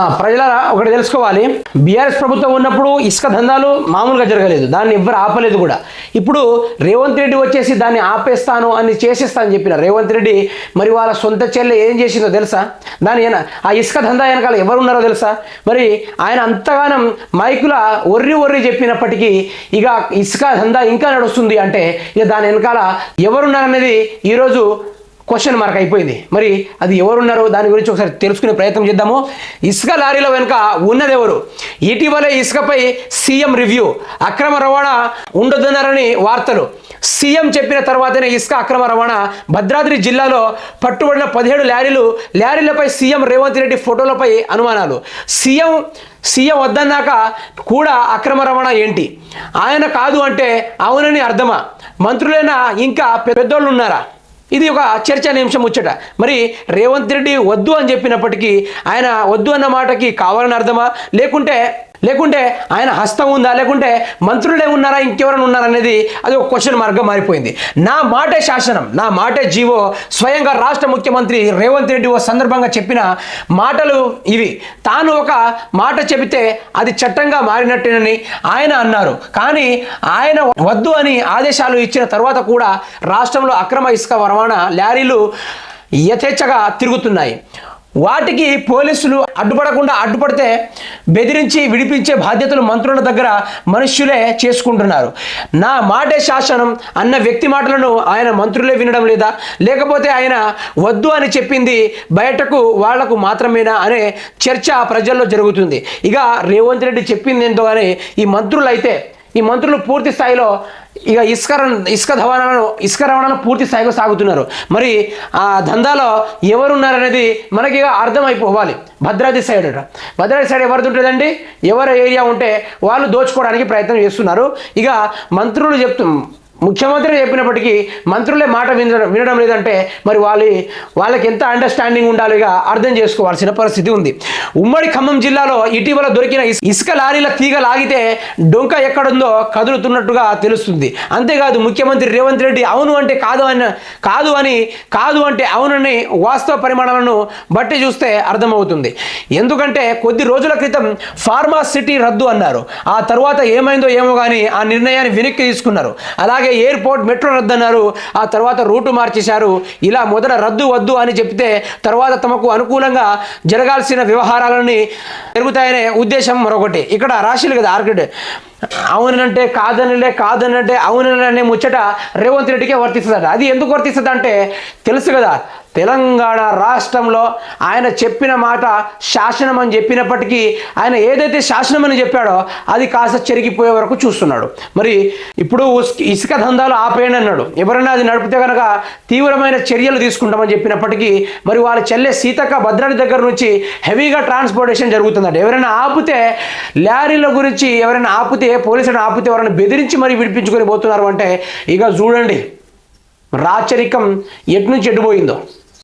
ప్రజలారా ఒకటి తెలుసుకోవాలి, బీఆర్ఎస్ ప్రభుత్వం ఉన్నప్పుడు ఇసుక దందాలు మామూలుగా జరగలేదు, దాన్ని ఎవ్వరు ఆపలేదు కూడా. ఇప్పుడు రేవంత్ రెడ్డి వచ్చేసి దాన్ని ఆపేస్తాను అని చేసేస్తాను చెప్పిన రేవంత్ రెడ్డి మరి వాళ్ళ సొంత చెల్లె ఏం చేసిందో తెలుసా? ఆ ఇసుక దందా వెనకాల ఎవరున్నారో తెలుసా? మరి ఆయన అంతగానం మైకుల ఒర్రి చెప్పినప్పటికీ ఇక ఇసుక దందా ఇంకా నడుస్తుంది అంటే ఇక దాని వెనకాల ఎవరున్నారనేది ఈరోజు క్వశ్చన్ మార్క్ అయిపోయింది. మరి అది ఎవరున్నారు దాని గురించి ఒకసారి తెలుసుకునే ప్రయత్నం చేద్దాము. ఇసుక లారీల వెనుక ఉన్నది ఎవరు? ఇటీవలే ఇసుకపై సీఎం రివ్యూ, అక్రమ రవాణా ఉండొద్దన్నారని వార్తలు. సీఎం చెప్పిన తర్వాతనే ఇసుక అక్రమ రవాణా. భద్రాద్రి జిల్లాలో పట్టుబడిన 17 లారీలపై సీఎం రేవంత్ రెడ్డి ఫోటోలపై అనుమానాలు. సీఎం వద్దన్నాక కూడా అక్రమ రవాణా ఏంటి? ఆయన కాదు అంటే అవునని అర్థమా? మంత్రులైనా ఇంకా పెద్దోళ్ళు ఉన్నారా? ఇది ఒక చర్చనీయాంశం ముచ్చట. మరి రేవంత్ రెడ్డి వద్దు అని చెప్పినప్పటికీ ఆయన వద్దు అన్న మాటకి కావాలని అర్థమా, లేకుంటే ఆయన హస్తం ఉందా, లేకుంటే మంత్రులే ఉన్నారా, ఇంకెవరైనా ఉన్నారా అనేది అది ఒక క్వశ్చన్ మార్క్గా మారిపోయింది. నా మాటే శాసనం, నా మాటే జీవో, స్వయంగా రాష్ట్ర ముఖ్యమంత్రి రేవంత్ రెడ్డి ఓ సందర్భంగా చెప్పిన మాటలు ఇవి. తాను ఒక మాట చెబితే అది చట్టంగా మారినట్టేనని ఆయన అన్నారు. కానీ ఆయన వద్దు అని ఆదేశాలు ఇచ్చిన తర్వాత కూడా రాష్ట్రంలో అక్రమ ఇసుక రవాణా లారీలు యథేచ్ఛగా తిరుగుతున్నాయి. వాటికి పోలీసులు అడ్డుపడితే బెదిరించి విడిపించే బాధ్యతలు మంత్రుల దగ్గర మనుష్యులే చేసుకుంటున్నారు. నా మాటే శాసనం అన్న వ్యక్తి మాటలను ఆయన మంత్రులే వినడం లేదా, లేకపోతే ఆయన వద్దు అని చెప్పింది బయటకు వాళ్లకు మాత్రమేనా అనే చర్చ ప్రజల్లో జరుగుతుంది. ఇక రేవంత్ రెడ్డి చెప్పింది ఏంటో కానీ ఈ మంత్రులు పూర్తి స్థాయిలో ఇక ఇసుక రవాణాను పూర్తి స్థాయిలో సాగుతున్నారు. మరి ఆ దందాలో ఎవరున్నారనేది మనకి ఇక అర్థమైపోవాలి. భద్రాద్రి సైడ్ ఎవరిది ఉంటుందండి? ఎవరి ఏరియా ఉంటే వాళ్ళు దోచుకోవడానికి ప్రయత్నం చేస్తున్నారు. ఇక మంత్రులు ముఖ్యమంత్రి చెప్పినప్పటికీ మంత్రులే మాట వినడం లేదంటే మరి వాళ్ళకి ఎంత అండర్స్టాండింగ్ ఉండాలో ఇక అర్థం చేసుకోవాల్సిన పరిస్థితి ఉంది. ఉమ్మడి ఖమ్మం జిల్లాలో ఇటీవల దొరికిన ఇసుక లారీల తీగ లాగితే డొంక ఎక్కడుందో కదులుతున్నట్టుగా తెలుస్తుంది. అంతేకాదు ముఖ్యమంత్రి రేవంత్ రెడ్డి అవును అంటే కాదు అంటే అవునని వాస్తవ పరిమాణాలను బట్టి చూస్తే అర్థమవుతుంది. ఎందుకంటే కొద్ది రోజుల క్రితం ఫార్మా సిటీ రద్దు అన్నారు. ఆ తర్వాత ఏమైందో ఏమో కానీ ఆ నిర్ణయాన్ని వెనక్కి తీసుకున్నారు. అలాగే ఎయిర్పోర్ట్ మెట్రో రద్దు అన్నారు. ఆ తర్వాత రూటు మార్చేశారు. ఇలా మొదట వద్దు అని చెప్తే తర్వాత తమకు అనుకూలంగా జరగాల్సిన వ్యవహారాలని జరుగుతాయనే ఉద్దేశం మరొకటి. ఇక్కడ రాశిలు కదా ఆర్కిడ్ అవునంటే కాదనంటే అవుననే ముచ్చట రేవంత్ రెడ్డికే వర్తిస్తుందట. అది ఎందుకు వర్తిస్తుంది అంటే తెలుసు కదా, తెలంగాణ రాష్ట్రంలో ఆయన చెప్పిన మాట శాసనం అని చెప్పినప్పటికీ ఆయన ఏదైతే శాసనం అని చెప్పాడో అది కాస్త చెరిగిపోయే వరకు చూస్తున్నాడు. మరి ఇప్పుడు ఇసుక దందాలు ఆపేయండి అన్నాడు. ఎవరైనా అది నడిపితే కనుక తీవ్రమైన చర్యలు తీసుకుంటామని చెప్పినప్పటికీ మరి వాళ్ళ చెల్లె సీతక్క భద్రాద్రి దగ్గర నుంచి హెవీగా ట్రాన్స్పోర్టేషన్ జరుగుతుందట. ఎవరైనా ఆపితే లారీల గురించి పోలీసులను ఆపితే ఎవరైనా బెదిరించి మరి విడిపించుకొని పోతున్నారు అంటే ఇక చూడండి రాచరికం ఎటు నుంచి ఎడిపోయిందో.